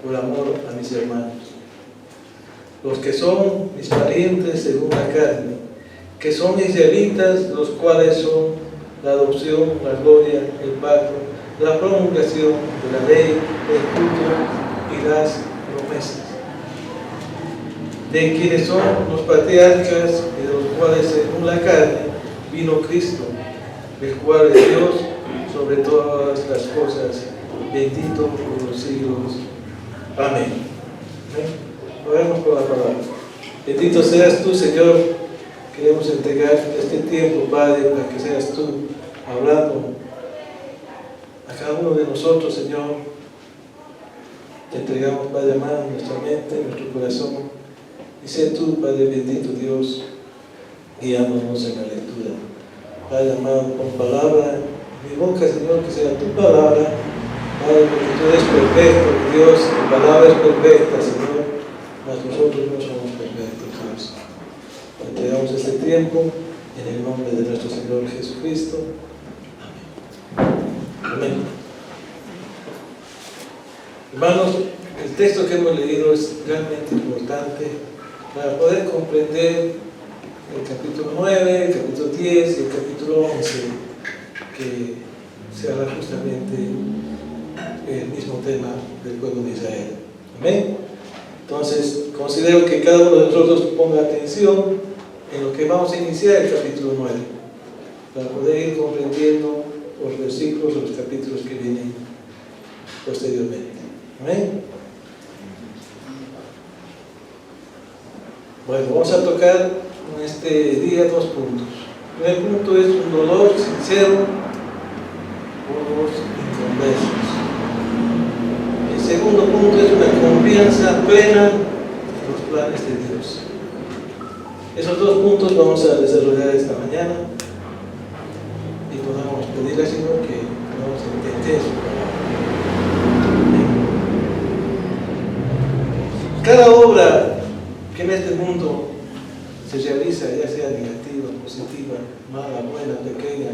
por amor a mis hermanos, los que son mis parientes según la carne, que son israelitas, los cuales son la adopción, la gloria, el pacto, la promulgación de la ley, el culto y las promesas, de quienes son los patriarcas y de los cuales según la carne vino Cristo, el cual es Dios sobre todas las cosas, bendito por los siglos. Amén. Oremos por la palabra. Bendito seas tú, Señor. Queremos entregar este tiempo, Padre, para que seas tú hablando a cada uno de nosotros, Señor. Te entregamos, Padre amado, nuestra mente, nuestro corazón. Y sé tú, Padre bendito Dios, guiándonos en la lectura. Padre amado, con palabra, mi boca, Señor, que sea tu palabra. Padre, porque tú eres perfecto, Dios, tu palabra es perfecta, Señor, mas nosotros no somos perfectos, Dios. Entregamos este tiempo en el nombre de nuestro Señor Jesucristo. Amén. Amén. Hermanos, el texto que hemos leído es realmente importante para poder comprender el capítulo 9, el capítulo 10 y el capítulo 11, que se habla justamente el mismo tema del pueblo de Israel. Amén. Entonces, considero que cada uno de nosotros ponga atención en lo que vamos a iniciar el capítulo 9, para poder ir comprendiendo los versículos o los capítulos que vienen posteriormente. Amén. Bueno, vamos a tocar en este día 2 puntos. El primer punto es un dolor sincero por los inconversos. El segundo punto es una confianza plena en los planes de Dios. Esos 2 puntos vamos a desarrollar esta mañana y podamos pedirle al Señor que podamos entender su palabra. Cada obra que en este mundo se realiza, ya sea negativa, positiva, mala, buena, pequeña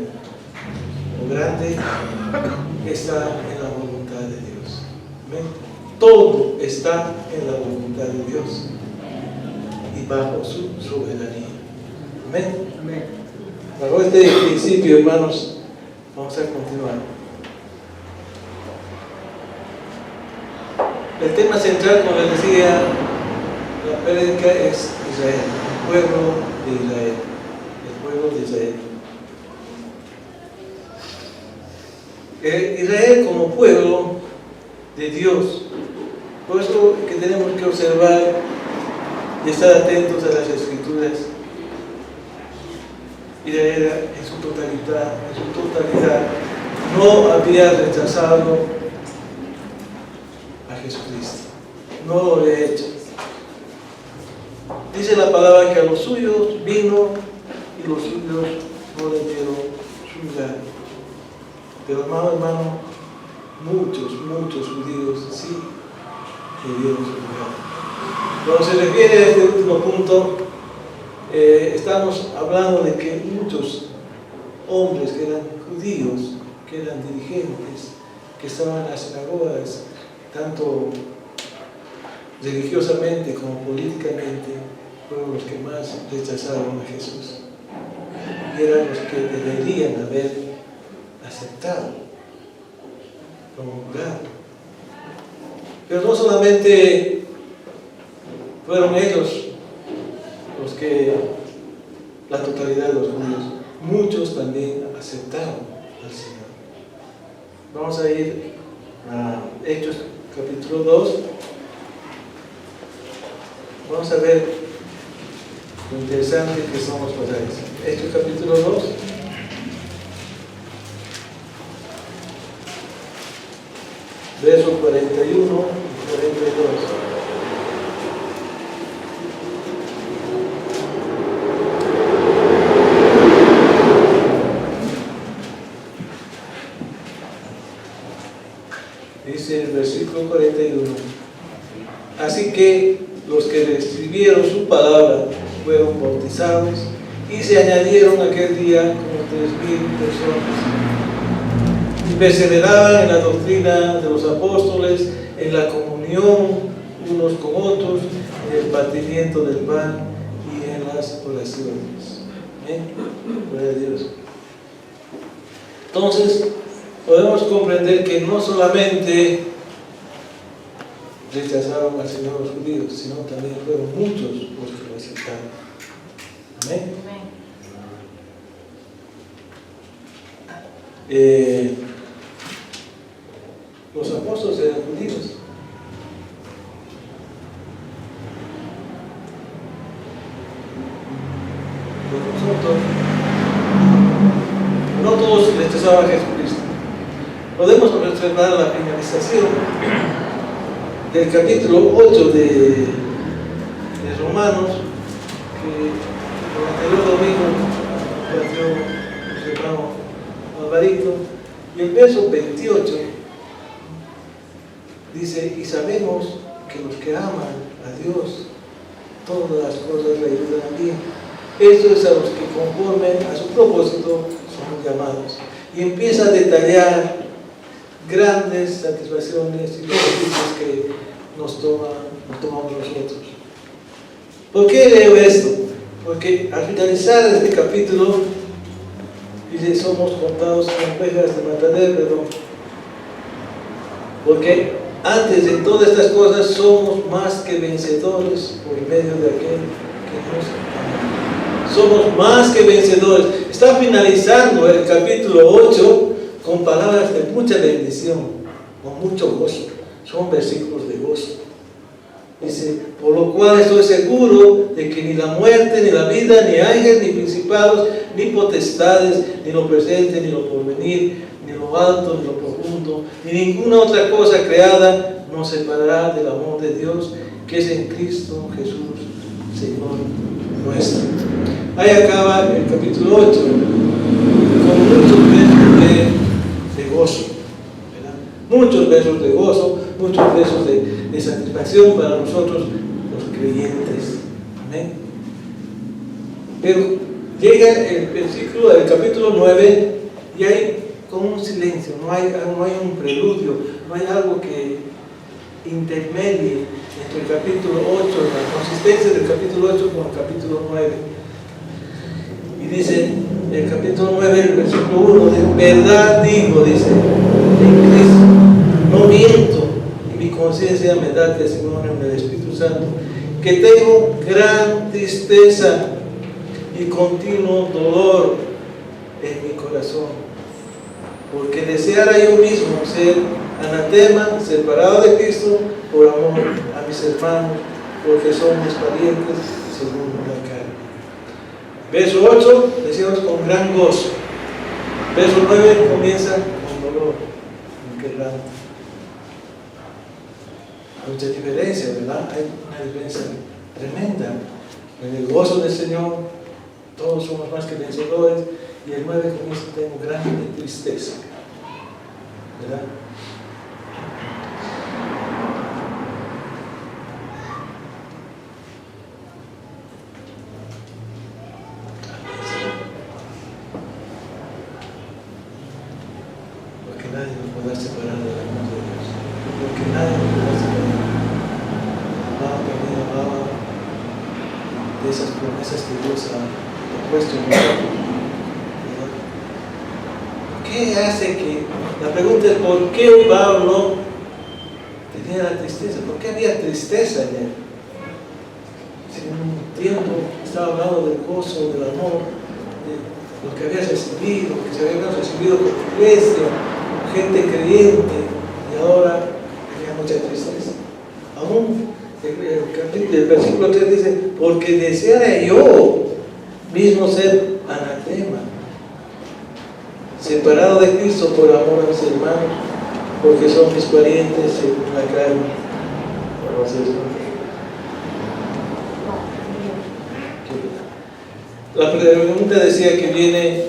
o grande, está en la voluntad de Dios. ¿Amén? Todo está en la voluntad de Dios y bajo su soberanía. Amén. Amén. Bajo este principio, hermanos, vamos a continuar. El tema central, como les decía, la prédica es Israel, el pueblo de Israel, el pueblo de Israel. Israel como pueblo de Dios. Por eso que tenemos que observar y estar atentos a las Escrituras. Israel en su totalidad no había rechazado a Jesucristo, no lo había hecho. Dice la palabra que a los suyos vino y los suyos no le dieron su lugar. Pero hermano, muchos judíos sí le dieron su lugar. Cuando se refiere a este último punto, estamos hablando de que muchos hombres que eran judíos, que eran dirigentes, que estaban en las sinagogas, tanto religiosamente como políticamente, fueron los que más rechazaron a Jesús. Y eran los que deberían haber aceptado, promulgado. Pero no solamente fueron ellos los que, la totalidad de los judíos, muchos también aceptaron al Señor. Vamos a ir a Hechos capítulo 2. Vamos a ver lo interesante que son los pasajes. Hechos capítulo 2. Versos 41 y 42. Dice el versículo 41. Así que los que recibieron su palabra fueron bautizados y se añadieron aquel día como 3,000 personas. y perseveraban en la doctrina de los apóstoles, en la comunión unos con otros, en el partimiento del pan y en las oraciones. ¿Amén? Gloria a Dios. Entonces, podemos comprender que no solamente rechazaron al Señor los judíos, sino también fueron muchos los que lo aceptaron. Amén. Los apóstoles eran judíos. Nosotros, no todos rechazaban a Jesucristo. Podemos observar la finalización del capítulo 8 de Romanos, que el anterior domingo compartió nuestro hermano Alvarito, y el verso 28 dice: y sabemos que los que aman a Dios, todas las cosas le ayudan a bien. Esto es a los que conforme a su propósito son llamados. Y empieza a detallar grandes satisfacciones y beneficios que nos tomamos nosotros. ¿Por qué leo esto? Porque al finalizar este capítulo dice: somos contados como ovejas de matadero. Porque antes de todas estas cosas somos más que vencedores por medio de aquel que nos ama. Somos más que vencedores. Está finalizando el capítulo 8 con palabras de mucha bendición, con mucho gozo. Son versículos de gozo. Dice: por lo cual estoy seguro de que ni la muerte, ni la vida, ni ángeles, ni principados, ni potestades, ni lo presente, ni lo porvenir, ni lo alto, ni lo profundo, ni ninguna otra cosa creada nos separará del amor de Dios que es en Cristo Jesús, Señor nuestro. Ahí acaba el capítulo 8 con muchos versos de gozo, ¿verdad? Muchos versos de gozo, muchos versos de satisfacción para nosotros los creyentes. Amén. Pero llega el versículo del capítulo 9 y hay como un silencio, no hay un preludio, no hay algo que intermedie entre el capítulo 8, la consistencia del capítulo 8 con el capítulo 9. Y dice el capítulo 9, el versículo 1, de verdad digo, dice, en Cristo no miento, y mi conciencia me da testimonio en el Espíritu Santo, que tengo gran tristeza y continuo dolor en mi corazón, porque deseara yo mismo ser anatema, separado de Cristo, por amor a mis hermanos, porque son mis parientes según la carne. Verso 8, decimos con gran gozo. Verso 9 comienza con dolor, inquebrante. Mucha diferencia, ¿verdad? Hay una diferencia tremenda. En el gozo del Señor, todos somos más que vencedores, y el 9 comienza: tengo grande tristeza, ¿verdad? Porque nadie nos podrá separar del amor de Dios. Porque nadie nos podrá separar. Amado, también amaba de esas promesas que Dios ha puesto en nosotros. ¿Qué hace que? La pregunta es: ¿por qué Pablo tenía la tristeza? ¿Por qué había tristeza en él? Si en un tiempo estaba hablando del gozo, del amor, de lo que había recibido, que se había recibido con la iglesia, gente creyente, y ahora había mucha tristeza. Aún el versículo 3 dice: porque deseara yo mismo ser anatema, separado de Cristo por amor a mis hermanos, porque son mis parientes según la carne. La pregunta decía que viene: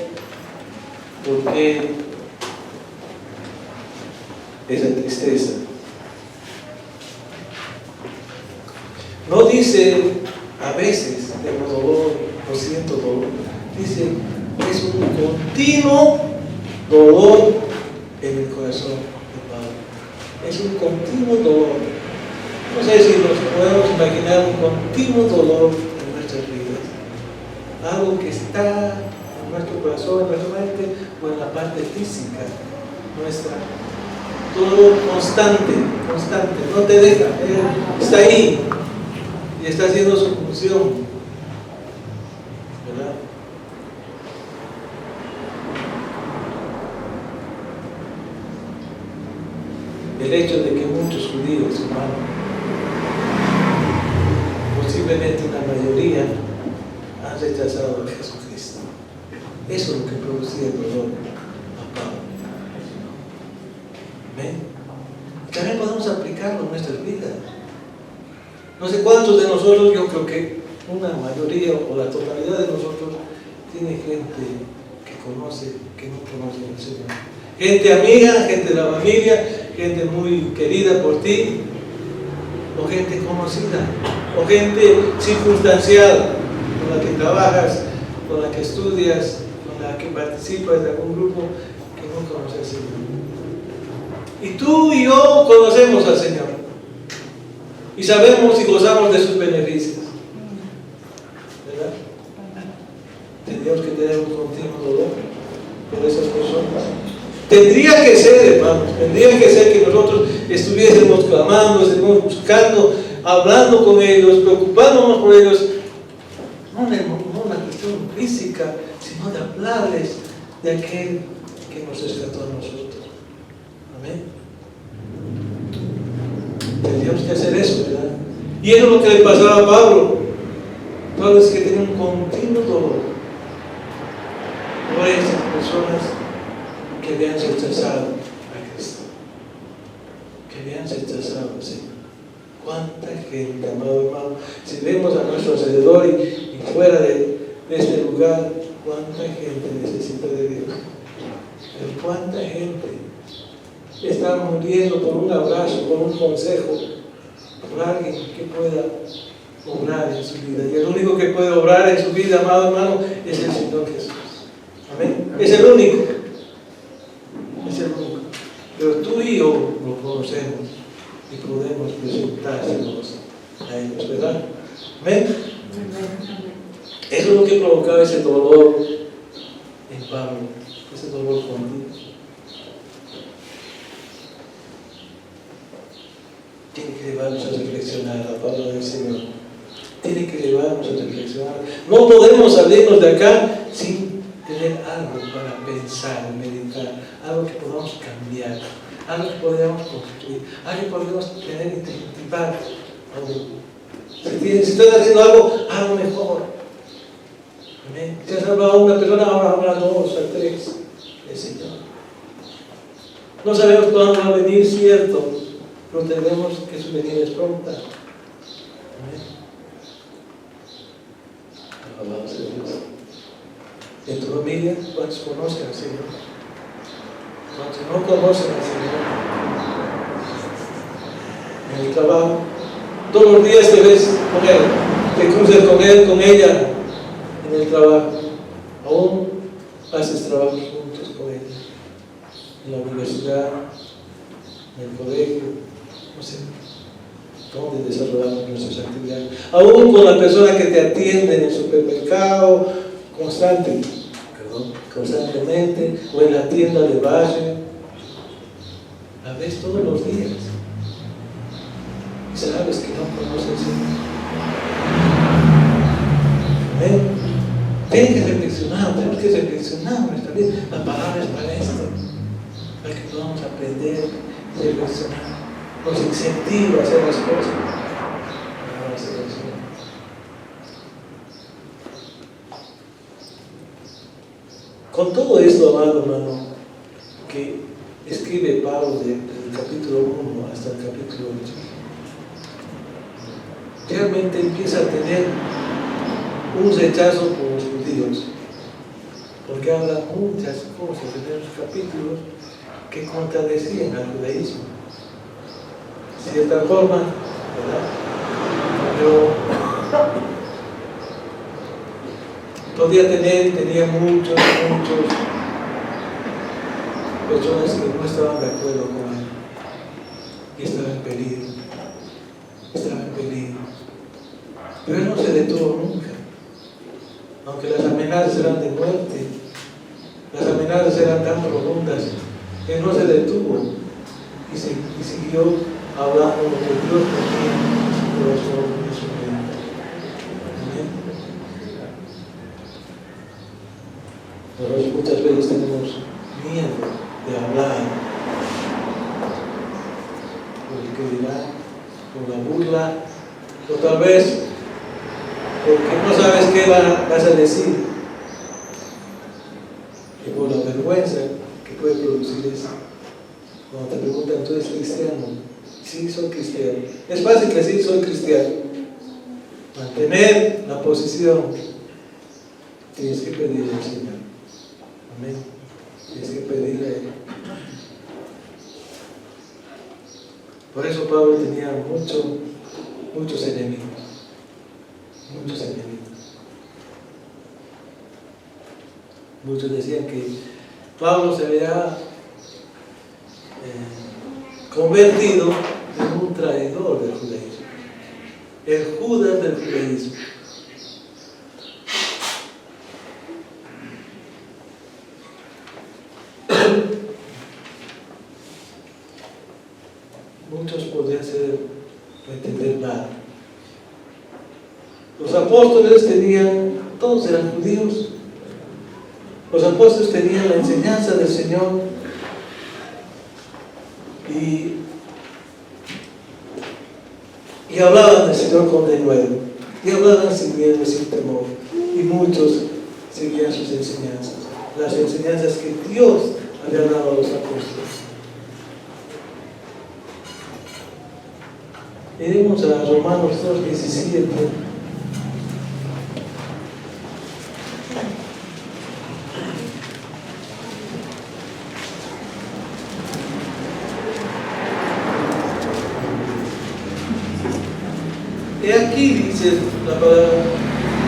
¿por qué esa tristeza? No dice a veces tengo dolor, no siento dolor. Dice: es un continuo dolor en el corazón de Pablo. Es un continuo dolor. No sé si nos podemos imaginar un continuo dolor en nuestras vidas. Algo que está en nuestro corazón, en nuestra mente o en la parte física nuestra. Dolor constante, no te deja, está ahí y está haciendo su función, ¿verdad? El hecho de que muchos judíos, hermano, posiblemente una mayoría, han rechazado a Jesucristo. Eso es lo que producía el dolor a Pablo. ¿Ven? También podemos aplicarlo en nuestras vidas. No sé cuántos de nosotros, yo creo que una mayoría o la totalidad de nosotros tiene gente que conoce, que no conoce al Señor. Gente amiga, gente de la familia, gente muy querida por ti, o gente conocida, o gente circunstancial, con la que trabajas, con la que estudias, con la que participas de algún grupo que no conoce al Señor. Y tú y yo conocemos al Señor y sabemos y gozamos de sus beneficios, ¿verdad? Tendríamos que tener un continuo dolor por esas personas. Tendría que ser, hermanos, tendría que ser que nosotros estuviésemos clamando, estuviésemos buscando, hablando con ellos, preocupándonos por ellos, no una cuestión física, sino de hablarles de aquel que nos rescató a nosotros. Amén. Tendríamos que hacer eso, ¿verdad? Y eso es lo que le pasaba a Pablo. Pablo es que tenía un continuo dolor por esas personas que habían rechazado a Cristo, que habían rechazado al Señor. ¿Cuánta gente, amado hermano? Si vemos a nuestro alrededor y fuera de este lugar, ¿cuánta gente necesita de Dios? Pero ¿cuánta gente está muriendo por un abrazo, por un consejo, por alguien que pueda obrar en su vida? Y el único que puede obrar en su vida, amado hermano, es el Señor Jesús. Amén. Es el único. Es el único. Pero tú y yo lo conocemos y podemos presentárselos a ellos, ¿verdad? Amén. Eso es lo que provocaba ese dolor en Pablo, ese dolor continuo. Tiene que llevarnos a reflexionar la palabra del Señor. Tiene que llevarnos a reflexionar. No podemos salirnos de acá sin tener algo para pensar, meditar, algo que podamos cambiar, algo que podamos construir, algo que podamos tener incentivar. Si estás haciendo algo, hazlo mejor. Amén. Si has hablado a una persona, ahora habla a dos, a tres. El Señor. No sabemos cuándo va a venir, cierto, pero tenemos que su venida es pronta. Amén. Alabamos a Dios. En tu familia, ¿cuántos conocen al Señor? ¿Cuántos no conocen al Señor? En el trabajo, todos los días te ves con Él, te cruzas con Él, con ella, en el trabajo. Aún haces trabajo juntos con ella. En la universidad, en el colegio, no sé, donde desarrollamos nuestras actividades. Aún con la persona que te atiende en el supermercado, constantemente, o en la tienda de barrio, la ves todos los días. Y sabes que no conoces. ¿Ven? Tenemos que reflexionar nuestra vida. La palabra es para esto, para que podamos aprender, reflexionar. Nos incentiva a hacer las cosas. Con todo esto, amado hermano, que escribe Pablo desde el capítulo 1 hasta el capítulo 8, realmente empieza a tener un rechazo por los judíos, porque habla muchas cosas en esos capítulos que contradecían al judaísmo. De cierta forma, ¿verdad? Pero tenía muchos personas que no estaban de acuerdo con él y estaban en peligro. Estaba en peligro. Pero él no se detuvo nunca. Aunque las amenazas eran de muerte, las amenazas eran tan profundas, él no se detuvo y siguió hablando lo que Dios tenía en su corazón y en su mente. Amén. Nosotros muchas veces tenemos miedo de hablar por el que dirá, por la burla, o tal vez porque no sabes qué vas a decir, y por la vergüenza que puede producir eso. Cuando te preguntan, ¿tú eres cristiano? Sí, soy cristiano. Es fácil decir, soy cristiano. Mantener la posición, tienes que pedirle al Señor. Amén. Tienes que pedirle a Él. Por eso Pablo tenía muchos enemigos. Muchos enemigos. Muchos decían que Pablo se había convertido en un traidor del judaísmo. El Judas del judaísmo. Muchos podrían entender mal. Los apóstoles todos eran judíos. Los apóstoles tenían la enseñanza del Señor y hablaban del Señor con denuedo, y hablaban sin miedo y sin temor, y muchos seguían sus enseñanzas, las enseñanzas que Dios había dado a los apóstoles. Iremos a Romanos 2:17. Y aquí dice la palabra,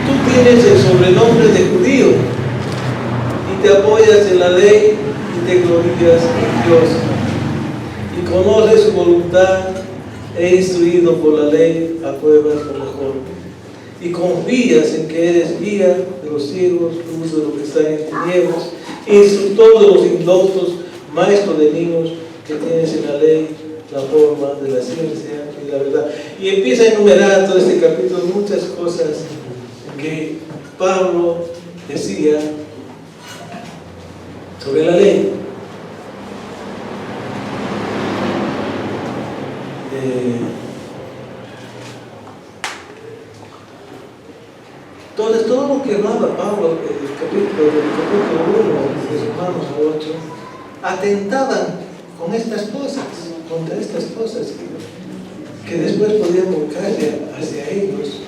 tú tienes el sobrenombre de judío y te apoyas en la ley y te glorías en Dios y conoces su voluntad e instruido por la ley apruebas lo mejor y confías en que eres guía de los ciegos, luz de los que están en tinieblas, instructor de los indoctos, maestro de niños que tienes en la ley la forma de la ciencia y la verdad. Y empieza a enumerar todo este capítulo muchas cosas que Pablo decía sobre la ley. Entonces, todo lo que hablaba Pablo, el capítulo 1 de Romanos 8, atentaban con estas cosas, contra estas cosas que después podían volcarse hacia ellos,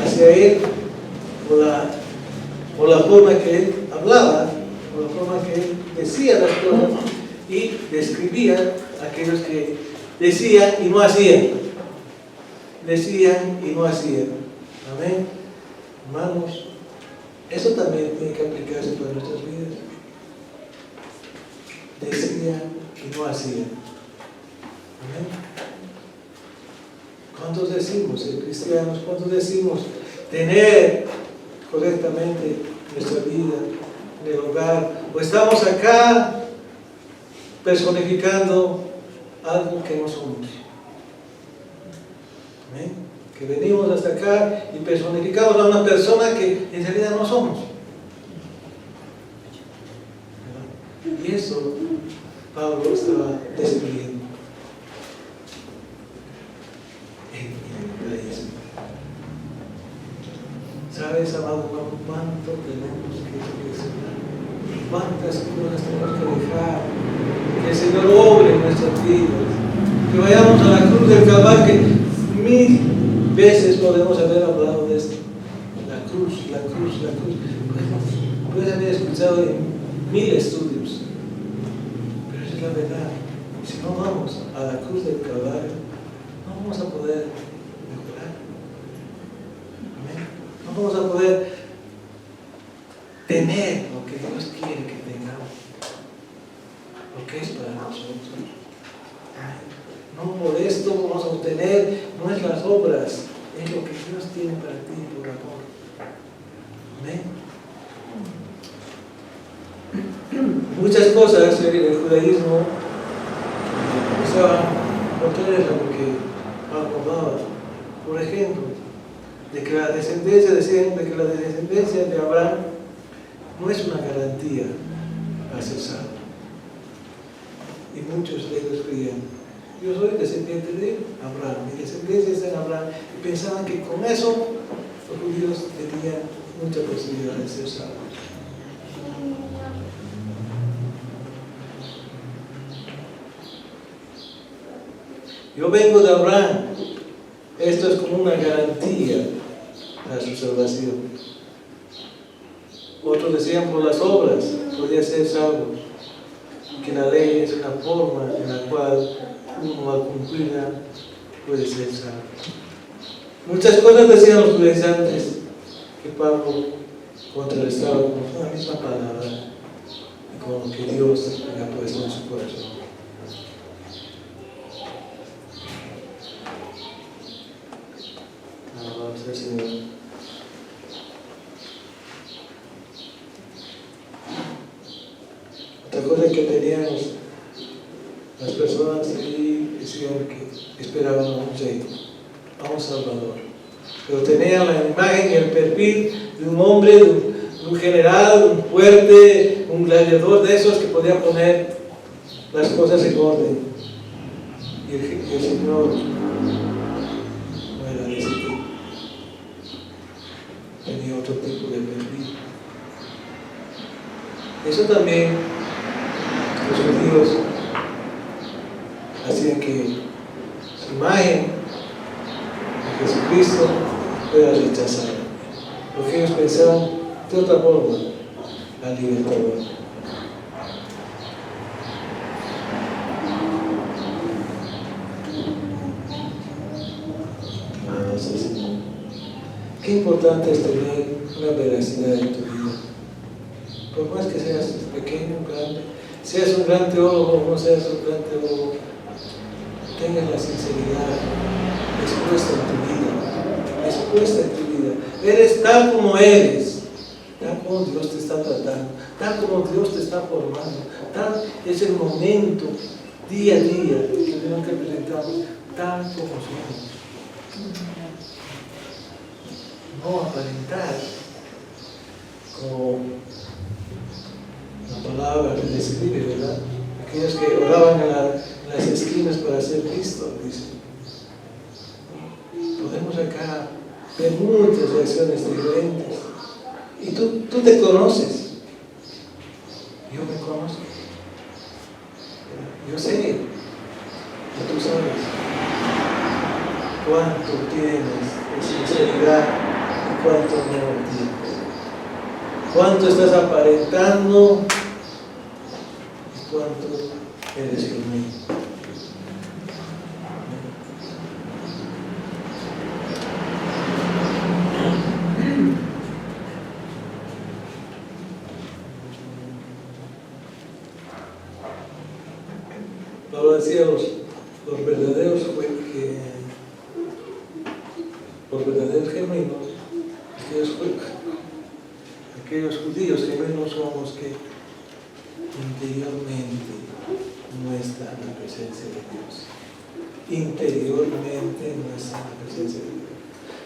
hacia él, por la forma que él hablaba, por la forma que él decía las cosas y describía a aquellos que decían y no hacían. Decían y no hacían. Amén. Hermanos, eso también tiene que aplicarse para nuestras vidas. Decían y no hacían. Amén. ¿Cuántos decimos ser cristianos? ¿Cuántos decimos tener correctamente nuestra vida en el hogar? ¿O estamos acá personificando algo que no somos? Amén. Que venimos hasta acá y personificamos a una persona que en realidad no somos. Y eso Pablo estaba describiendo en el judaísmo. ¿Sabes, amado hermano, cuánto tenemos que reflexionar? ¿Cuántas cosas tenemos que dejar? Que el Señor obre en nuestras vidas. Que vayamos a la cruz del Calvario, que 1000 veces podemos haber hablado de esto. La cruz, la cruz, la cruz. Puedes haber escuchado en 1000 estudios. Pero esa es la verdad. Si no vamos a la cruz del Calvario, no vamos a poder mejorar. Amén. No vamos a poder tener lo que Dios quiere que tengamos. Lo ver, no es las obras, es lo que Dios tiene para ti por amor. Amén. Muchas cosas en el judaísmo usaban contrarias a lo que Pablo daba. Por ejemplo, de que la descendencia, decían de que la descendencia de Abraham no es una garantía para ser salvo. Y muchos de ellos creían, yo soy descendiente de Abraham, mi descendencia está en Abraham, y pensaban que con eso los judíos tenían mucha posibilidad de ser salvos. Yo vengo de Abraham, esto es como una garantía para su salvación. Otros decían por las obras podía ser salvo, que la ley es una forma en la cual uno al cumplirla puede ser salvo. Muchas cosas decían los judaizantes que Pablo contrarrestaba con la misma palabra y con lo que Dios había puesto en su corazón. Alabado sea el Señor. Otra cosa que tenían las personas allí decían que esperaban a un rey, a un salvador, pero tenían la imagen y el perfil de un hombre, de un general, un fuerte, un gladiador de esos que podía poner las cosas en orden. Y el Señor no era de ese tipo, tenía otro tipo de perfil. Eso también los judíos hacían que su imagen de Jesucristo fuera rechazada, porque ellos pensaban de otra forma al libertador. Qué importante es tener una veracidad en tu vida. Por más que seas pequeño o grande, seas un gran teólogo o no seas un gran teólogo, tengas la sinceridad expuesta en tu vida, expuesta en tu vida. Eres tal como eres, tal como Dios te está tratando, tal como Dios te está formando, tal es el momento, día a día, que tenemos que presentarnos tal como somos. No aparentar, como la palabra que describe, ¿verdad? Aquellos que oraban en las esquinas para ser vistos, dice. Podemos acá ver muchas reacciones diferentes. Y tú te conoces. Yo me conozco. Yo sé que tú sabes cuánto tienes de sinceridad y cuánto no tienes. Cuánto estás aparentando y cuánto eres genuino. Pablo decía los verdaderos genuinos, aquellos judíos genuinos somos que interiormente no están en la presencia de Dios. Interiormente no están en la presencia de Dios.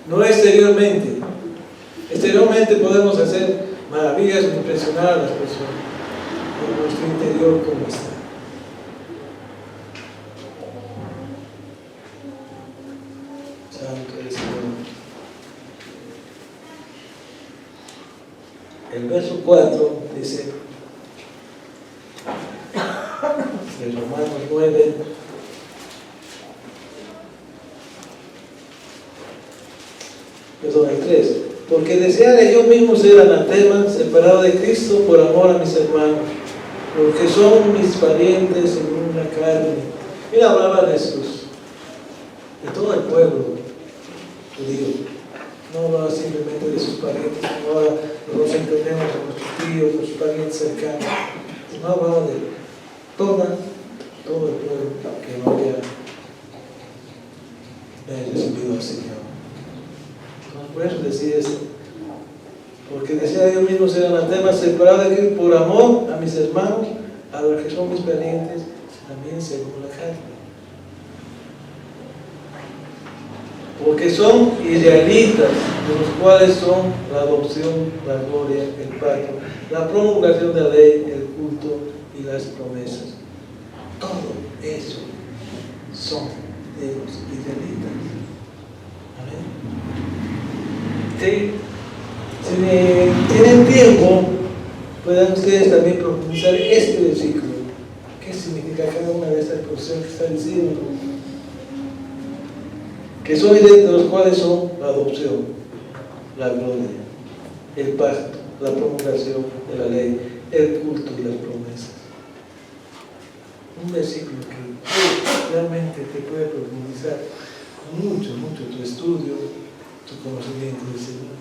No exteriormente. Exteriormente podemos hacer maravillas e impresionar a las personas. Pero nuestro interior, ¿cómo está? Santo es el Señor. El verso 4 dice, de Romanos 9, perdón, el 3, porque desearé yo mismo ser anatema, separado de Cristo por amor a mis hermanos, porque son mis parientes según la carne. Él hablaba de todo el pueblo judío. No hablaba simplemente de sus parientes, no hablaba, nos entendemos a nuestros tíos, nuestros parientes cercanos. No hablaba de todo el pueblo que no había he recibido al Señor. Entonces, por eso decía esto. Porque decía Dios mismo, ser anatema separado de aquí por amor a mis hermanos, a los que son mis parientes, también según la carne. Porque son israelitas, de los cuales son la adopción, la gloria, el pacto, la promulgación de la ley, el culto y las promesas. Todo eso son de los israelitas. Amén. Si tienen tiempo, puedan ustedes también profundizar este versículo. ¿Qué significa cada una de estas cosas que está diciendo? Que son de los cuales son la adopción, la gloria, el pacto, la promulgación de la ley, el culto y las promesas. Un versículo que realmente te puede profundizar mucho tu estudio, tu conocimiento del Señor.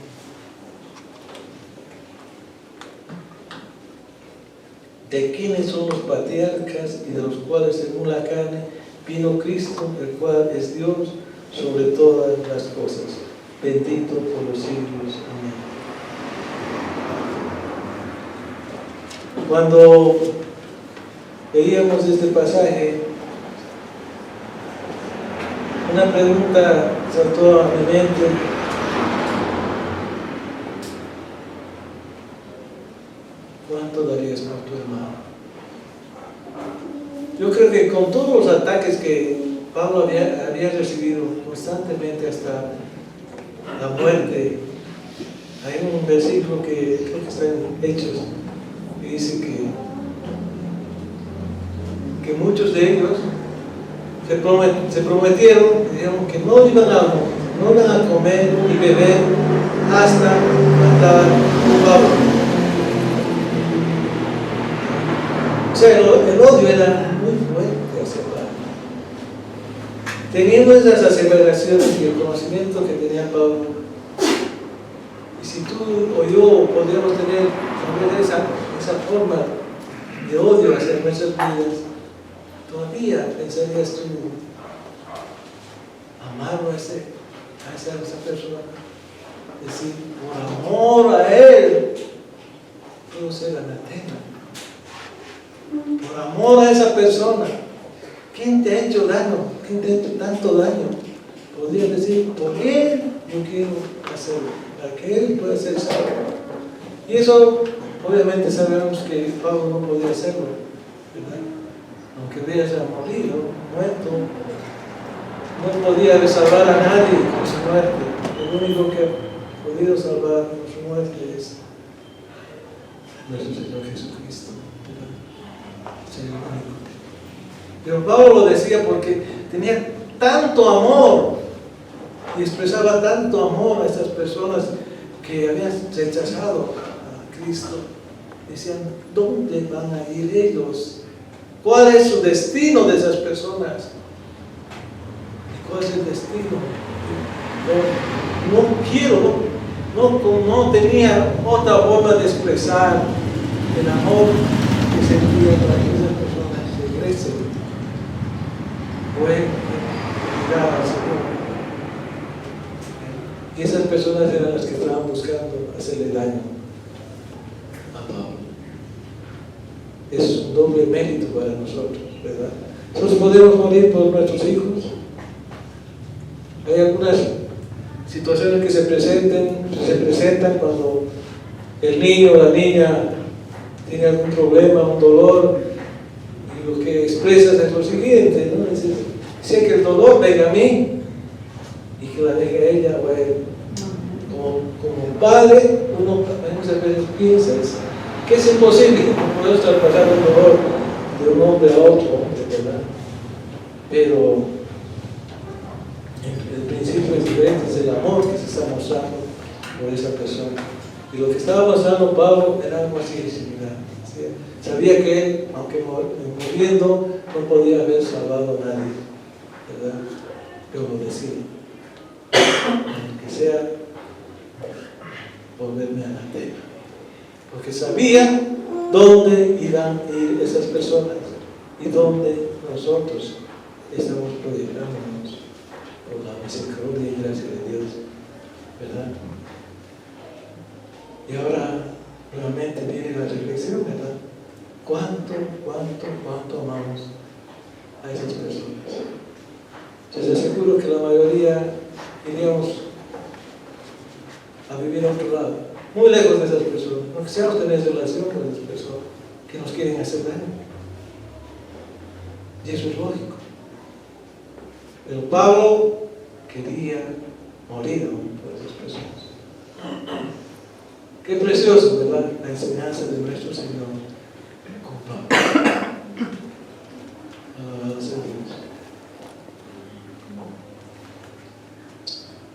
De quiénes son los patriarcas y de los cuales según la carne vino Cristo, el cual es Dios sobre todas las cosas, bendito por los siglos. Amén. Cuando veíamos este pasaje, una pregunta saltó a mi mente. ¿Cuánto darías por tu hermano? Yo creo que con todos los ataques que Pablo había recibido constantemente hasta la muerte, hay un versículo que creo que está en Hechos, que dice que muchos de ellos se prometieron, dijeron que no iban a comer ni beber hasta matar a Pablo. O sea, el odio era muy fuerte hacia Pablo. Teniendo esas aseveraciones y el conocimiento que tenía Pablo, y si tú o yo podríamos tener también esa forma de odio hacia nuestras vidas, todavía pensarías tú amarlo a esa persona, decir, por amor a él, puedo ser anatema. Por amor a esa persona, ¿quién te ha hecho daño? ¿Quién te ha hecho tanto daño? Podrías decir, por él yo quiero hacerlo, para que él pueda ser salvo. Y eso, obviamente, sabemos que Pablo no podía hacerlo, ¿verdad? Aunque hubiera morido, muerto, no podía salvar a nadie con su muerte. El único que ha podido salvar con su muerte es nuestro Señor Jesucristo. Pero Pablo lo decía porque tenía tanto amor y expresaba tanto amor a estas personas que habían rechazado a Cristo. Decían, ¿dónde van a ir ellos? ¿Cuál es su destino de esas personas? ¿Y cuál es el destino? No tenía otra forma de expresar el amor que sentía para que esas personas regresen. Fue llegar al Señor. Y esas personas eran las que estaban buscando hacerle daño a Pablo. Es un doble mérito para nosotros, ¿verdad? Nosotros podemos morir por nuestros hijos. Hay algunas situaciones que se presentan cuando el niño o la niña tiene algún problema, un dolor, y lo que expresas es lo siguiente, ¿no? Sé que el dolor venga a mí y que la venga a ella o a él. Como padre, uno muchas veces piensa que es imposible que no podemos traspasar el dolor de un hombre a otro hombre, ¿verdad? Pero el principio es diferente, es el amor que se está mostrando por esa persona. Y lo que estaba mostrando Pablo era algo así de similar. ¿Sí? Sabía que él, aunque muriendo, no podía haber salvado a nadie, ¿verdad? Pero lo decía, aunque sea volverme anatema, porque sabía dónde iban a ir esas personas y dónde nosotros estamos proyectándonos. por la misericordia y gracia de Dios, ¿verdad? Y ahora nuevamente viene la reflexión, ¿verdad? ¿Cuánto amamos a esas personas? Yo les aseguro que la mayoría iríamos a vivir a otro lado, muy lejos de esas personas. No quisiéramos tener relación con esas personas que nos quieren hacer daño. Y eso es lógico. Pero Pablo quería morir aún por esas personas. Qué precioso, ¿verdad? La enseñanza de nuestro Señor con Pablo.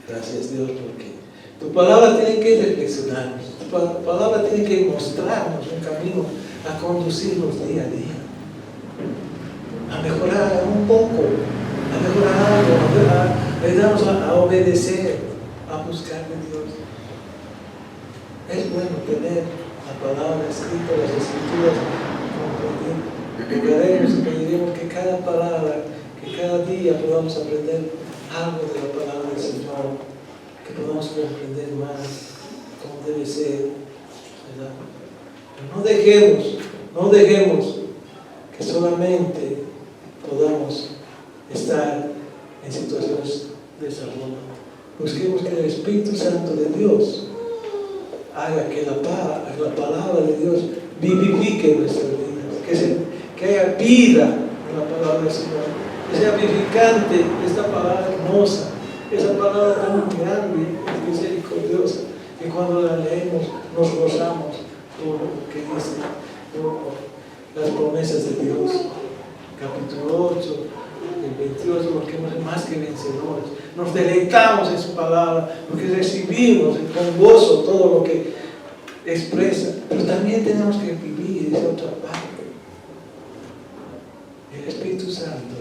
Gracias Dios, porque tu palabra tiene que reflexionarnos, tu palabra tiene que mostrarnos un camino a conducirnos día a día, a mejorar un poco, a mejorar algo, a ayudarnos a obedecer, a buscar de Dios. Es bueno tener la palabra escrita, las escrituras comprendidas. Y pediremos que cada palabra, que cada día podamos aprender algo de la palabra del Señor, que podamos comprender más cómo debe ser, ¿verdad? Pero no dejemos que solamente podamos estar en situaciones de desarrollo. Busquemos que el Espíritu Santo de Dios haga que la palabra de Dios vivifique nuestras vidas, que haya vida en la palabra del Señor, que sea vivificante esta palabra hermosa, esa palabra tan grande y misericordiosa, que cuando la leemos nos gozamos por lo que dice, por las promesas de Dios. Capítulo 8, el 28, porque somos más que vencedores. Nos deleitamos en su palabra, porque recibimos con gozo todo lo que expresa, pero también tenemos que vivir esa otra parte. El Espíritu Santo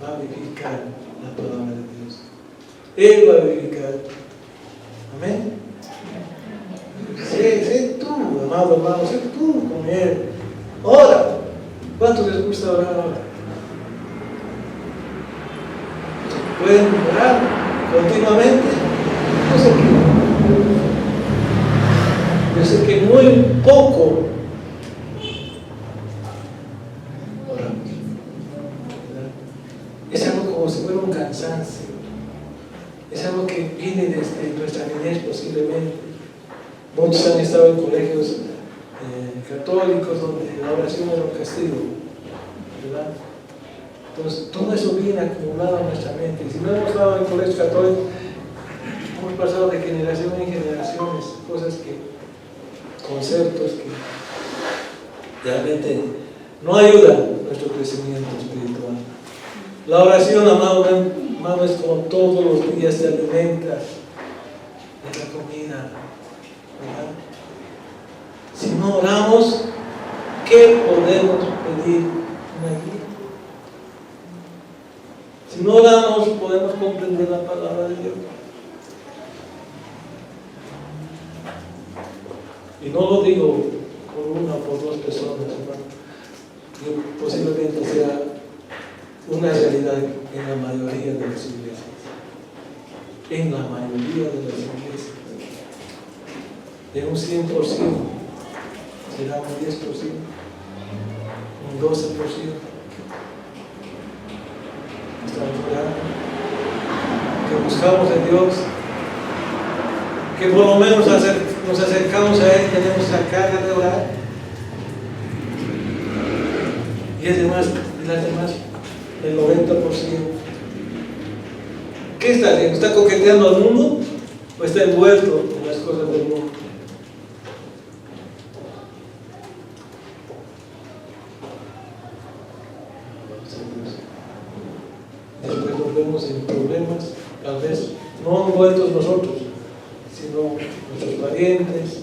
va a vivificar la palabra de Dios. Él va a vivificar. Amén. Sé tú, amado hermano, sé tú con Él. Ora. ¿Cuánto les gusta orar ahora? ¿Pueden orar continuamente? Yo sé que muy poco oramos. Es algo como si fuera un cansancio. Es algo que viene desde nuestra niñez posiblemente. Muchos han estado en colegios católicos donde la oración era un castigo, ¿verdad? Entonces todo eso viene acumulado en nuestra mente. Y si no hemos estado en colegios católicos, hemos pasado de generación en generaciones, conceptos que realmente no ayudan a nuestro crecimiento espiritual. La oración, amado, es como todos los días te alimentas de la comida, ¿verdad? Si no oramos, ¿qué podemos pedir una guía? Si no oramos, podemos comprender la palabra de Dios. Y no lo digo por una o por dos personas, hermano. Posiblemente sea una realidad en la mayoría de las iglesias. En la mayoría de las iglesias. De un 100%. Será un 10%, un 12%. Estamos orando, que buscamos a Dios, que por lo menos nos acercamos a Él, tenemos la carga de orar. Y las demás, el 90%. ¿Qué está haciendo? ¿Está coqueteando al mundo o está envuelto en las cosas del mundo? Después nos vemos en problemas, tal vez no envueltos nosotros, sino nuestros parientes,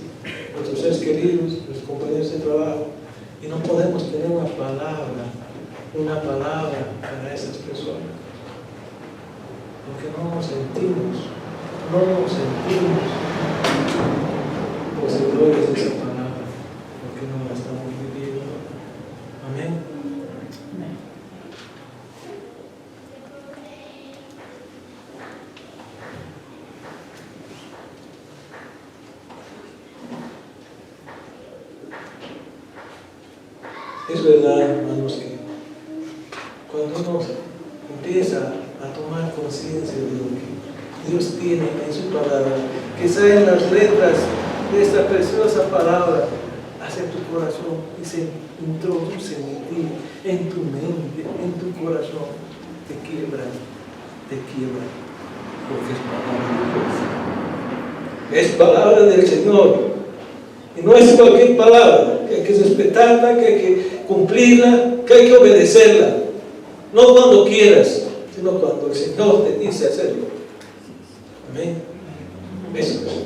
nuestros seres queridos, nuestros compañeros de trabajo, y no podemos tener una palabra para esas personas, porque no nos sentimos poseedores de esa palabra, porque no la estamos viviendo. Amén. Es verdad, hermanos, que cuando uno empieza a tomar conciencia de lo que Dios tiene en su palabra, que salen las letras de esta preciosa palabra hacia tu corazón y se introducen en ti, en tu mente, en tu corazón, te quiebran, porque es palabra de Dios. Es palabra del Señor. Y no es cualquier palabra, que hay que respetarla, que hay que cumplirla, que hay que obedecerla. No cuando quieras, sino cuando el Señor te dice hacerlo. Amén. Eso es.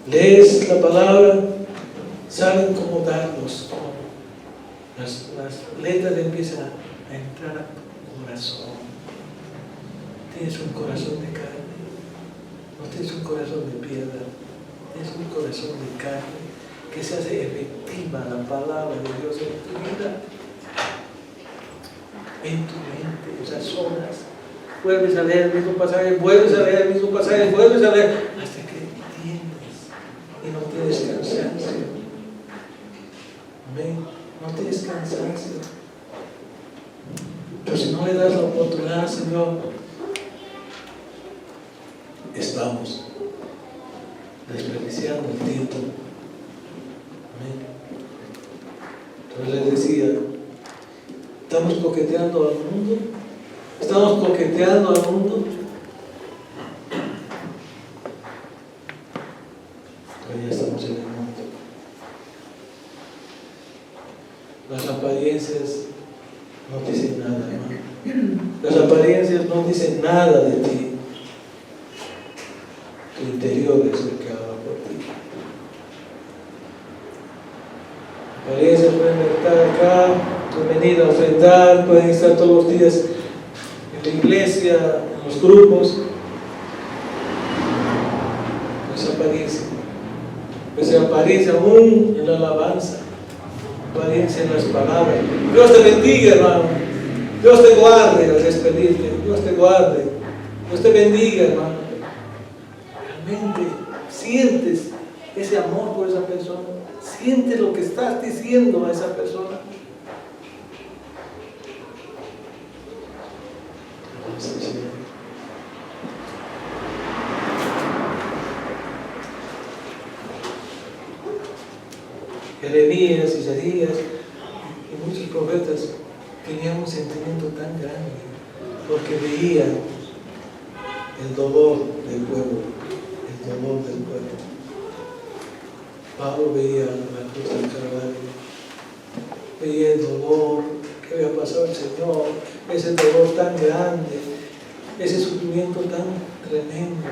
Lees la palabra, saben cómo darnos. Las letras empiezan a entrar a tu corazón. Tienes un corazón de carne. No tienes un corazón de piedra, tienes un corazón de carne, que se hace efectiva la palabra de Dios en tu vida, en tu mente, razonas, vuelves a leer el mismo pasaje, vuelves a leer el mismo pasaje, vuelves a leer, hasta que entiendes y no tienes cansancio. Amén, no tienes cansancio. Pero si no le das la oportunidad, Señor, estamos desperdiciando el tiempo. Amén. Entonces les decía, estamos coqueteando al mundo, estamos coqueteando al mundo. Todavía estamos en el mundo. Las apariencias no dicen nada, hermano. Las apariencias no dicen nada de ti. Tu interior es el que habla por ti. Apariencias pueden estar acá, pueden venir a ofrendar, pueden estar todos los días en la iglesia, en los grupos. No es apariencia. Pues apariencia aún en la alabanza, apariencia en las palabras. Dios te bendiga, hermano. Dios te guarde al despedirte. Dios te guarde. Dios te bendiga, hermano. Realmente sientes ese amor por esa persona, sientes lo que estás diciendo a esa persona. Jeremías, Isaías y muchos profetas tenían un sentimiento tan grande porque veían el dolor del pueblo. El dolor del pueblo. Pablo veía la cruz del Calvario, veía el dolor que había pasado el Señor, ese dolor tan grande, ese sufrimiento tan tremendo,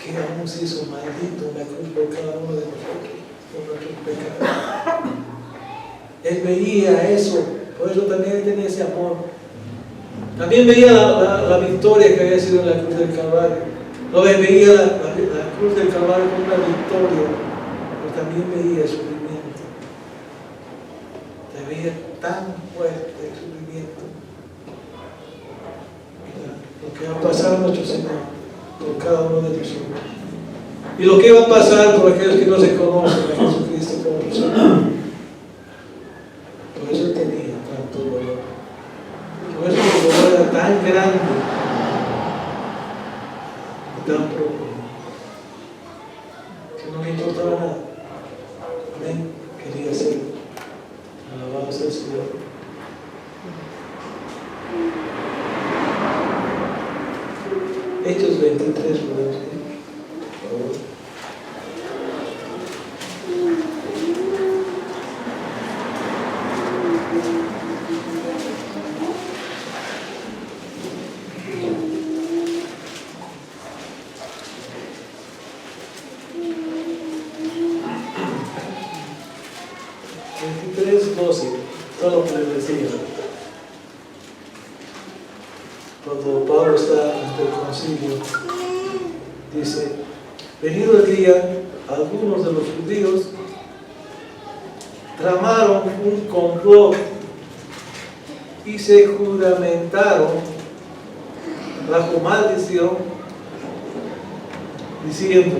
que aún se hizo maldito en la cruz por cada uno de nosotros, por nuestros pecados. Él veía eso, por eso también él tenía ese amor. También veía la victoria que había sido en la cruz del Calvario. No veía la cruz del Calvario como una victoria, pero también veía el sufrimiento. Te veía tan fuerte el sufrimiento. Lo que va a pasar nuestro Señor por cada uno de nosotros. Y lo que va a pasar por aquellos que no se conocen a Jesucristo como su Señor. Por eso él tenía tanto dolor. Por eso el dolor era tan grande. Tan profundo, que no le importaba nada. Amén. Quería ser alabados al Señor. Hechos 23, podemos ir, por favor. Todo lo que les decía. Cuando Pablo está ante el concilio, dice: venido el día, algunos de los judíos tramaron un complot y se juramentaron bajo maldición, diciendo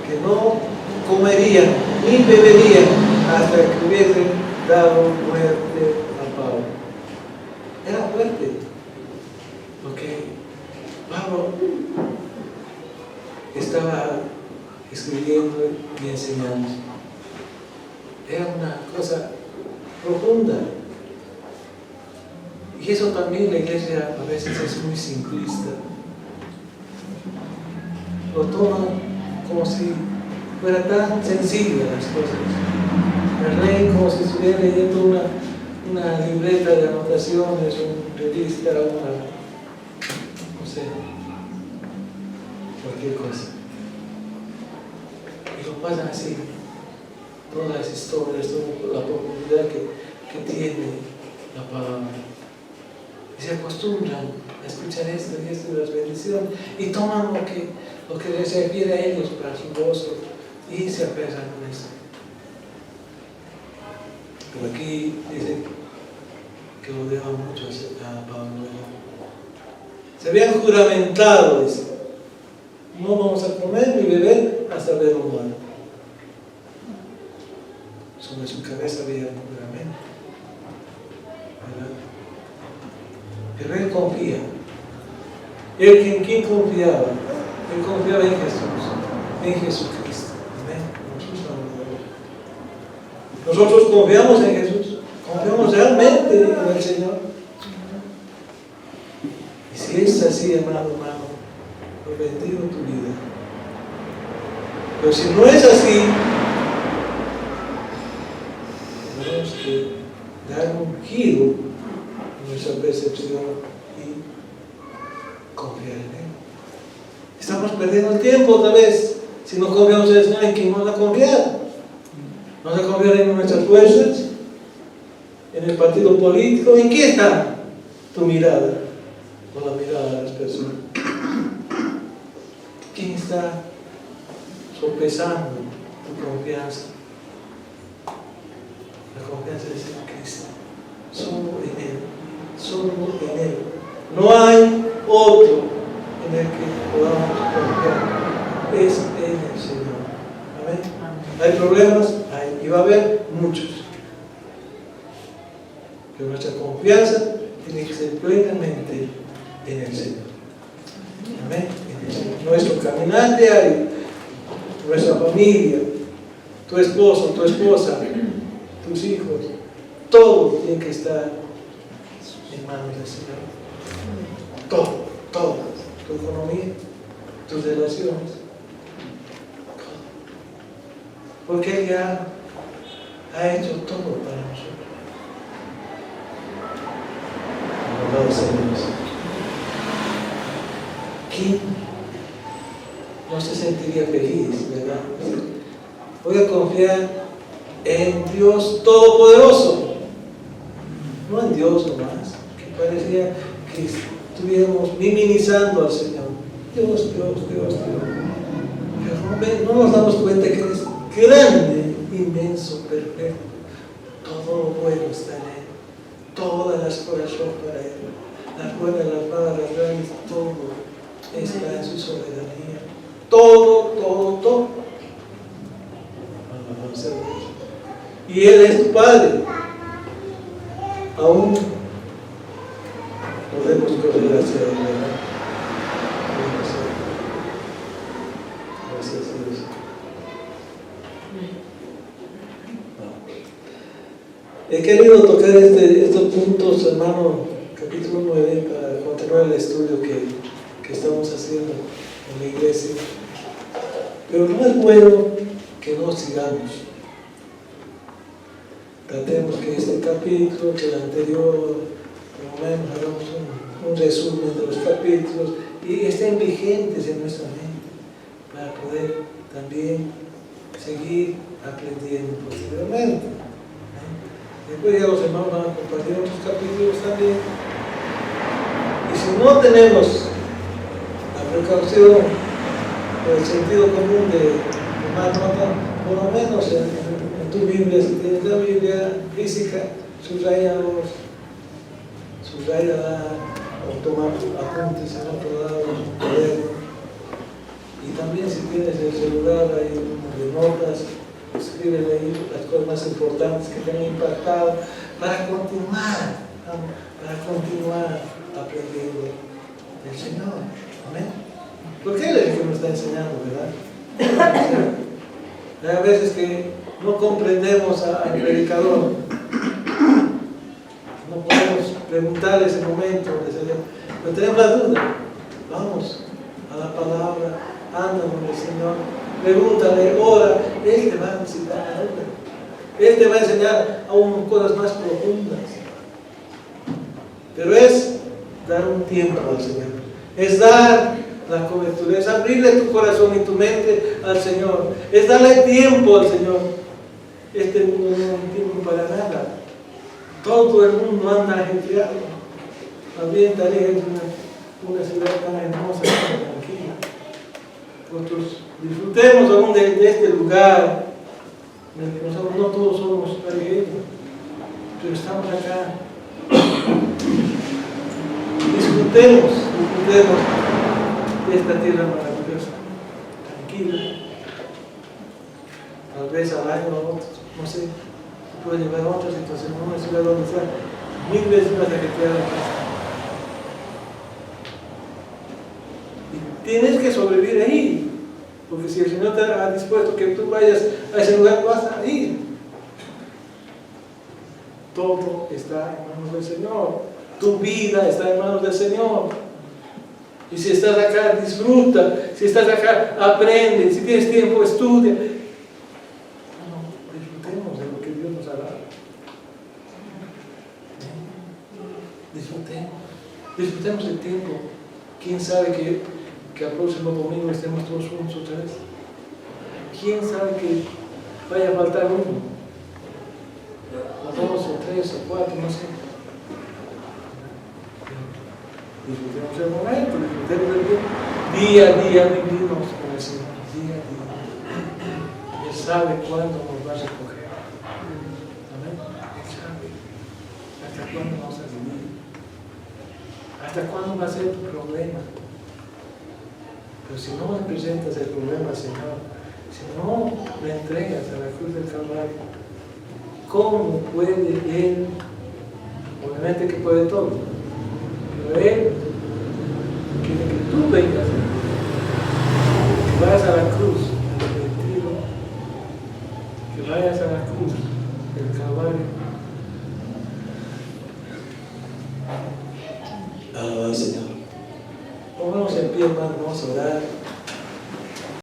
que no comerían ni beberían hasta que hubiesen dado muerte a Pablo. Era fuerte, porque Pablo estaba escribiendo y enseñando. Era una cosa profunda. Y eso también la iglesia a veces es muy simplista. Lo toma como si fuera tan sencilla las cosas. El rey como si estuviera leyendo una libreta de anotaciones, una revista, no sé, cualquier cosa. Y lo pasan así, todas las historias, toda la profundidad que tiene la palabra. Y se acostumbran a escuchar esto y esto de las bendiciones y toman lo que les refiere a ellos para su gozo y se apesan con eso. Pero aquí dice que lo deja mucho a Pablo. Se habían juramentado, dice, no vamos a comer ni beber hasta ver un mal. Sobre su cabeza había un juramento, ¿verdad? Pero él confía. ¿Él en quién confiaba? Él confiaba en Jesús, en Jesucristo. Amén. Nosotros confiamos en Jesús, confiamos realmente en el Señor. Y si es así, hermano, lo bendigo tu vida. Pero si no es así, tenemos que dar un giro en nuestra percepción y confiar en Él. Estamos perdiendo el tiempo otra vez. Si no confiamos en el Señor, ¿en quién vamos a confiar? ¿Vamos a confiar en nuestras fuerzas? ¿En el partido político? ¿En qué está tu mirada? O la mirada de las personas. ¿Quién está sopesando tu confianza? La confianza es en Cristo. Solo en Él. Solo en Él. No hay otro en el que podamos confiar. Es en el Señor. Amén. ¿Hay problemas? Hay. Y va a haber muchos. Pero nuestra confianza tiene que ser plenamente en el Señor. Amén. En el Señor. Nuestro caminar diario, nuestra familia, tu esposo, tu esposa, tus hijos, todo tiene que estar en manos del Señor. Todo. Tu economía, tus relaciones. Porque Él ya ha hecho todo para nosotros. Alabado sea Dios. ¿Quién no se sentiría feliz, verdad? Voy a confiar en Dios Todopoderoso, no en Dios nomás, que parecía que estuviéramos minimizando al Señor. Dios. Pero no nos damos cuenta que es grande, inmenso, perfecto. Todo lo bueno está en Él. Todas las cosas son para Él. Las buenas, las malas, las grandes, todo está en su soberanía. Todo. Y Él es tu Padre. Aún podemos correr hacia Él, ¿verdad? Gracias a Dios. He querido tocar estos puntos, hermano, capítulo 9, para continuar el estudio que estamos haciendo en la iglesia. Pero no es bueno que no sigamos. Tratemos que este capítulo, que el anterior, por lo menos hagamos un resumen de los capítulos y estén vigentes en nuestra mente para poder también seguir aprendiendo posteriormente. Después ya los hermanos van a compartir otros capítulos también. Y si no tenemos la precaución o el sentido común de tomar nota, por lo menos en tu Biblia, si tienes la Biblia física, subrayala o toma apuntes en otro lado, un cuaderno. Y también si tienes el celular, hay un de notas, escríbele ahí las cosas más importantes que te han impactado, para continuar, ¿no? Para continuar aprendiendo del Señor. Amén. Porque Él es el que nos está enseñando, ¿verdad? Hay veces que no comprendemos al predicador, no podemos preguntarle ese momento, pero tenemos la duda. Vamos a la palabra, anda con el Señor, pregúntale, ora, Él te va a visitar ahora. Él te va a enseñar aún cosas más profundas. Pero es dar un tiempo al Señor, es dar la cobertura, es abrirle tu corazón y tu mente al Señor, es darle tiempo al Señor. Este mundo no tiene tiempo para nada. Todo el mundo anda ajetreado. También Tarija es una ciudad tan hermosa, tan tranquila. Nosotros disfrutemos aún de este lugar. Nosotros no todos somos tarijeños, pero estamos acá. Disfrutemos de esta tierra maravillosa, tranquila. Tal vez al año o otro, no sé, puede llevar a otra situación, a una ciudad donde sea 1000 veces más ajetreada. Y tienes que sobrevivir ahí, porque si el Señor te ha dispuesto que tú vayas a ese lugar, vas a ir. Todo está en manos del Señor, tu vida está en manos del Señor. Y si estás acá, disfruta. Si estás acá, aprende. Si tienes tiempo, estudia. Disfrutemos de lo que Dios nos ha dado. Disfrutemos el tiempo. ¿Quién sabe que al próximo domingo estemos todos juntos otra vez? ¿Quién sabe que vaya a faltar uno? O 2, o 3, o 4, no sé. Disfrutemos el momento, disfrutemos el día. Día a día vivimos con el Señor, día a día. Él sabe cuándo nos va a recoger. Amén. Él sabe hasta cuándo vamos a vivir. Hasta cuándo va a ser tu problema. Pero si no le presentas el problema al Señor, si no le entregas a la cruz del Calvario, ¿cómo puede Él? Obviamente que puede todo, pero Él quiere que tú vengas, que vayas a la cruz del retiro, que vayas a la cruz del Calvario. Alabado Señor. Pónganos en pie, hermano, vamos a orar.